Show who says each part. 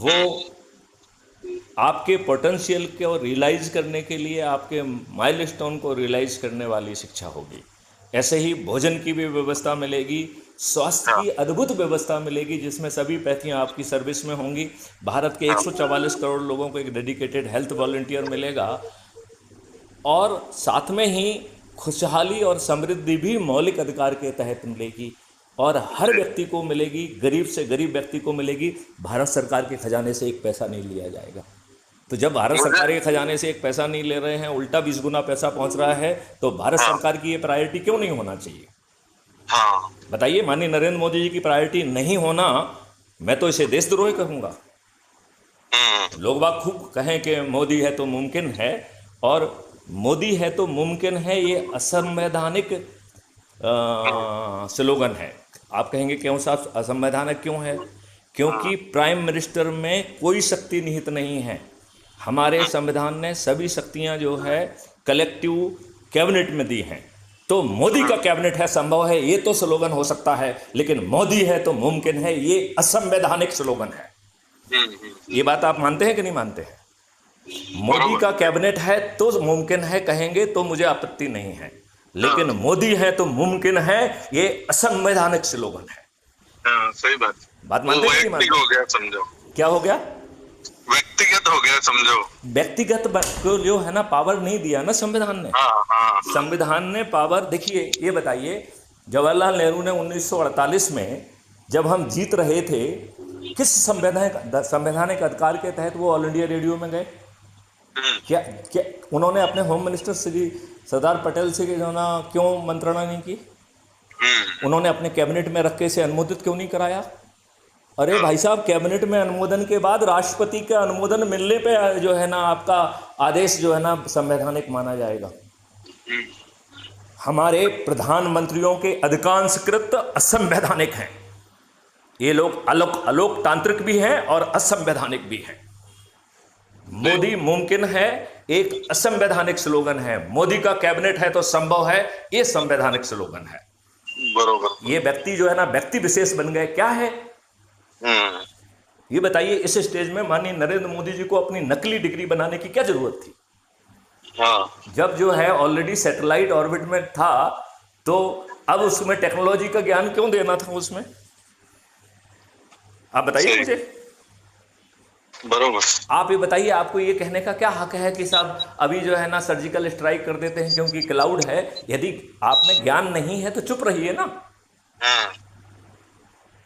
Speaker 1: वो आपके पोटेंशियल को रियलाइज करने के लिए, आपके माइलस्टोन को रियलाइज करने वाली शिक्षा होगी। ऐसे ही भोजन की भी व्यवस्था मिलेगी, स्वास्थ्य
Speaker 2: हाँ।
Speaker 1: की अद्भुत व्यवस्था मिलेगी जिसमें सभी पैथियां आपकी सर्विस में होंगी। भारत के
Speaker 2: हाँ।
Speaker 1: 144 करोड़ लोगों को एक डेडिकेटेड हेल्थ वॉलंटियर मिलेगा, और साथ में ही खुशहाली और समृद्धि भी मौलिक अधिकार के तहत मिलेगी, और हर
Speaker 2: जी।
Speaker 1: व्यक्ति को मिलेगी, गरीब से गरीब व्यक्ति को मिलेगी। भारत सरकार के खजाने से एक पैसा नहीं लिया जाएगा। तो जब भारत
Speaker 2: मुझे।
Speaker 1: सरकार के खजाने से एक पैसा नहीं ले रहे हैं, उल्टा 20 गुना पैसा पहुंच रहा है, तो भारत
Speaker 2: हाँ।
Speaker 1: सरकार की ये प्रायोरिटी क्यों नहीं होना चाहिए?
Speaker 2: हाँ।
Speaker 1: बताइए, माननीय नरेंद्र मोदी जी की प्रायोरिटी नहीं होना, मैं तो इसे देशद्रोही कहूंगा।
Speaker 2: हम्म।
Speaker 1: लोग बाग खूब कहें कि मोदी है तो मुमकिन है, और मोदी है तो मुमकिन है ये असंवैधानिक
Speaker 2: हम्म।
Speaker 1: स्लोगन है। आप कहेंगे क्यों साहब असंवैधानिक क्यों है? क्योंकि
Speaker 2: हाँ।
Speaker 1: प्राइम मिनिस्टर में कोई शक्ति निहित नहीं है। हमारे संविधान ने सभी शक्तियां जो है कलेक्टिव कैबिनेट में दी हैं। तो मोदी का कैबिनेट है, संभव है, ये तो स्लोगन हो सकता है, लेकिन मोदी है तो मुमकिन है ये असंवैधानिक स्लोगन है। ये बात आप मानते हैं कि नहीं मानते हैं? मोदी
Speaker 2: बरोबर।
Speaker 1: का कैबिनेट है तो मुमकिन है कहेंगे तो मुझे आपत्ति नहीं है,
Speaker 2: हाँ।
Speaker 1: लेकिन मोदी है तो मुमकिन है ये असंवैधानिक स्लोगन है।
Speaker 2: हाँ, सही बात।
Speaker 1: बात
Speaker 2: वो
Speaker 1: मानते हैं कि नहीं
Speaker 2: वैयक्तिक
Speaker 1: मानते?
Speaker 2: हो गया समझो।
Speaker 1: क्या हो गया?
Speaker 2: व्यक्तिगत हो गया समझो।
Speaker 1: व्यक्तिगत को जो है ना पावर नहीं दिया ना संविधान ने।
Speaker 2: हाँ। हाँ।
Speaker 1: संविधान ने पावर, देखिए ये बताइए, जवाहरलाल नेहरू ने 1948 में जब हम जीत रहे थे, किस संवैधानिक अधिकार के तहत वो ऑल इंडिया रेडियो में गए? क्या क्या उन्होंने अपने होम मिनिस्टर श्री सरदार पटेल से जो ना क्यों मंत्रणा नहीं की? उन्होंने अपने कैबिनेट में रख के इसे अनुमोदित क्यों नहीं कराया? अरे भाई साहब, कैबिनेट में अनुमोदन के बाद राष्ट्रपति का अनुमोदन मिलने पे जो है ना आपका आदेश जो है ना संवैधानिक माना जाएगा। हमारे प्रधानमंत्रियों के अधिकांश कृत्य असंवैधानिक हैं। ये लोग अलोकतांत्रिक भी हैं और असंवैधानिक भी हैं। मोदी मुमकिन है एक असंवैधानिक स्लोगन है, मोदी का कैबिनेट है तो संभव है ये संवैधानिक स्लोगन है।
Speaker 2: बरोबर।
Speaker 1: ये व्यक्ति जो है ना व्यक्ति विशेष बन गए, क्या है ये बताइए? इस स्टेज में माननीय नरेंद्र मोदी जी को अपनी नकली डिग्री बनाने की क्या जरूरत थी?
Speaker 2: हाँ।
Speaker 1: जब जो है ऑलरेडी सैटेलाइट ऑर्बिट में था, तो अब उसमें टेक्नोलॉजी का ज्ञान क्यों देना था उसमें? आप बताइए
Speaker 2: सही।
Speaker 1: मुझे।
Speaker 2: बरोबर।
Speaker 1: आप ये बताइए, आपको ये कहने का क्या हक है कि साहब अभी जो है ना सर्जिकल स्ट्राइक कर देते हैं क्योंकि क्लाउड है? यदि आप में ज्ञान नहीं है तो चुप रहिए ना।